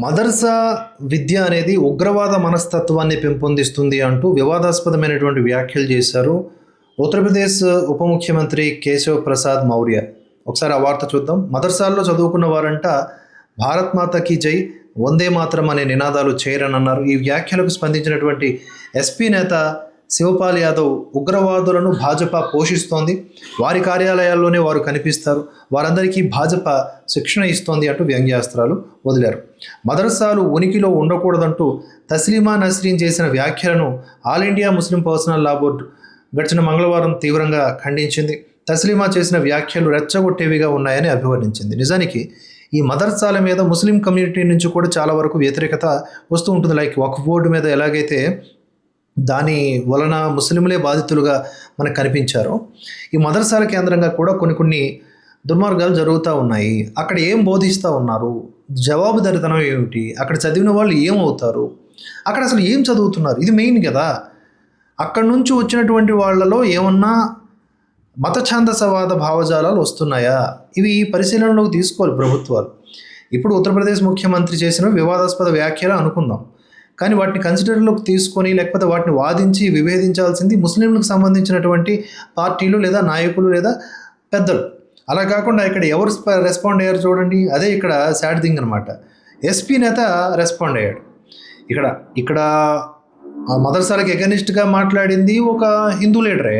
మదర్సా విద్య అనేది ఉగ్రవాద మనస్తత్వాన్ని పెంపొందిస్తుంది అంటూ వివాదాస్పదమైనటువంటి వ్యాఖ్యలు చేశారు ఉత్తరప్రదేశ్ ఉప ముఖ్యమంత్రి కేశవ్ ప్రసాద్ మౌర్య. ఒకసారి ఆ వార్త చూద్దాం. మదర్సాల్లో చదువుకున్న వారంట భారత్ మాతాకి జై, వందే మాతరం అనే నినాదాలు చేయరనన్నారు. ఈ వ్యాఖ్యలకు స్పందించినటువంటి ఎస్పీ నేత శివపాల్ యాదవ్, ఉగ్రవాదులను భాజపా పోషిస్తోంది, వారి కార్యాలయాల్లోనే వారు కనిపిస్తారు, వారందరికీ భాజపా శిక్షణ ఇస్తోంది అంటూ వ్యంగ్యాస్త్రాలు వదిలారు. మదర్సాలు ఉనికిలో ఉండకూడదంటూ తస్లీమా నస్రీన్ చేసిన వ్యాఖ్యలను ఆల్ ఇండియా ముస్లిం పర్సనల్ లా బోర్డు గడిచిన మంగళవారం తీవ్రంగా ఖండించింది. తస్లీమా చేసిన వ్యాఖ్యలు రెచ్చగొట్టేవిగా ఉన్నాయని అభివర్ణించింది. నిజానికి ఈ మదర్సాల మీద ముస్లిం కమ్యూనిటీ నుంచి కూడా చాలా వరకు వ్యతిరేకత వస్తూ ఉంటుంది. లైక్ వక్ఫ్ బోర్డు మీద ఎలాగైతే దాని వలన ముస్లింలే బాధితులుగా మనకు కనిపించారు, ఈ మదర్సాల కేంద్రంగా కూడా కొన్ని దుర్మార్గాలు జరుగుతూ ఉన్నాయి. అక్కడ ఏం బోధిస్తూ ఉన్నారు, జవాబుదారితనం ఏమిటి, అక్కడ చదివిన వాళ్ళు ఏమవుతారు, అక్కడ అసలు ఏం చదువుతున్నారు, ఇది మెయిన్ కదా. అక్కడి నుంచి వచ్చినటువంటి వాళ్ళలో ఏమన్నా మత ఛాందసవాద భావజాలాలు వస్తున్నాయా, ఇవి పరిశీలనలోకి తీసుకోవాలి ప్రభుత్వాలు. ఇప్పుడు ఉత్తరప్రదేశ్ ముఖ్యమంత్రి చేసిన వివాదాస్పద వ్యాఖ్యలు అనుకుందాం, కానీ వాటిని కన్సిడర్లోకి తీసుకొని లేకపోతే వాటిని వాదించి విభేదించాల్సింది ముస్లింలకు సంబంధించినటువంటి పార్టీలు లేదా నాయకులు లేదా పెద్దలు. అలా కాకుండా ఇక్కడ ఎవరు రెస్పాండ్ అయ్యారు చూడండి, అదే ఇక్కడ సాడ్ థింగ్ అనమాట. ఎస్పీ నేత రెస్పాండ్ అయ్యాడు. ఇక్కడ మదర్సాలకు ఎగనిస్ట్గా మాట్లాడింది ఒక హిందూ లీడరే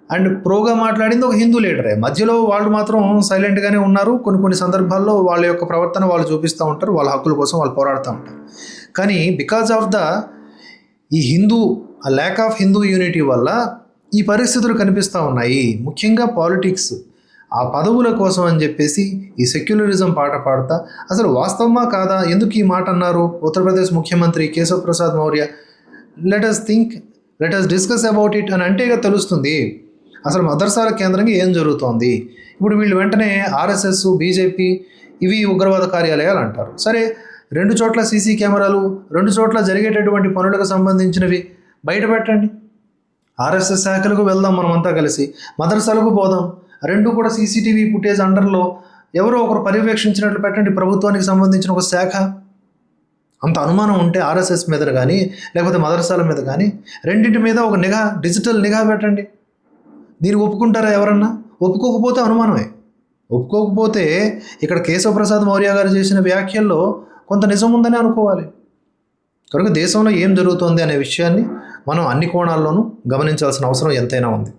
అండ్ ప్రోగా మాట్లాడింది ఒక హిందూ లీడరే. మధ్యలో వాళ్ళు మాత్రం సైలెంట్గానే ఉన్నారు. కొన్ని సందర్భాల్లో వాళ్ళ యొక్క ప్రవర్తన వాళ్ళు చూపిస్తూ ఉంటారు, వాళ్ళ హక్కుల కోసం వాళ్ళు పోరాడుతూ ఉంటారు. కానీ బికాజ్ ఆఫ్ ఈ ల్యాక్ ఆఫ్ హిందూ యూనిటీ వల్ల ఈ పరిస్థితులు కనిపిస్తూ ఉన్నాయి. ముఖ్యంగా పాలిటిక్స్, ఆ పదవుల కోసం అని చెప్పేసి ఈ సెక్యులరిజం పాట పాడుతా, అసలు వాస్తవమా కాదా, ఎందుకు ఈ మాట అన్నారు ఉత్తరప్రదేశ్ ముఖ్యమంత్రి Keshav Prasad Maurya, let us think, let us discuss about it అని అంటేగా తెలుస్తుంది అసలు మదర్సాల కేంద్రంగా ఏం జరుగుతోంది. ఇప్పుడు వీళ్ళు వెంటనే ఆర్ఎస్ఎస్, బీజేపీ ఇవి ఉగ్రవాద కార్యాలయాలు అంటారు. సరే, 2 చోట్ల సీసీ కెమెరాలు, 2 చోట్ల జరిగేటటువంటి పనులకు సంబంధించినవి బయట పెట్టండి. ఆర్ఎస్ఎస్ శాఖలకు వెళ్దాం మనమంతా కలిసి, మదర్సాలకు పోదాం, 2 కూడా సీసీటీవీ ఫుటేజ్ అండర్లో ఎవరో ఒకరు పర్యవేక్షించినట్లు పెట్టండి. ప్రభుత్వానికి సంబంధించిన ఒక శాఖ. అంత అనుమానం ఉంటే ఆర్ఎస్ఎస్ మీద కానీ లేకపోతే మదర్సాల మీద కానీ రెండింటి మీద ఒక నిఘా, డిజిటల్ నిఘా పెట్టండి. దీన్ని ఒప్పుకుంటారా ఎవరన్నా? ఒప్పుకోకపోతే అనుమానమే. ఒప్పుకోకపోతే ఇక్కడ కేశవ ప్రసాద్ మౌర్య గారు చేసిన వ్యాఖ్యల్లో కొంత నిజం ఉందని అనుకోవాలి. కనుక దేశంలో ఏం జరుగుతోంది అనే విషయాన్ని మనం అన్ని కోణాల్లోనూ గమనించాల్సిన అవసరం ఎంతైనా ఉంది.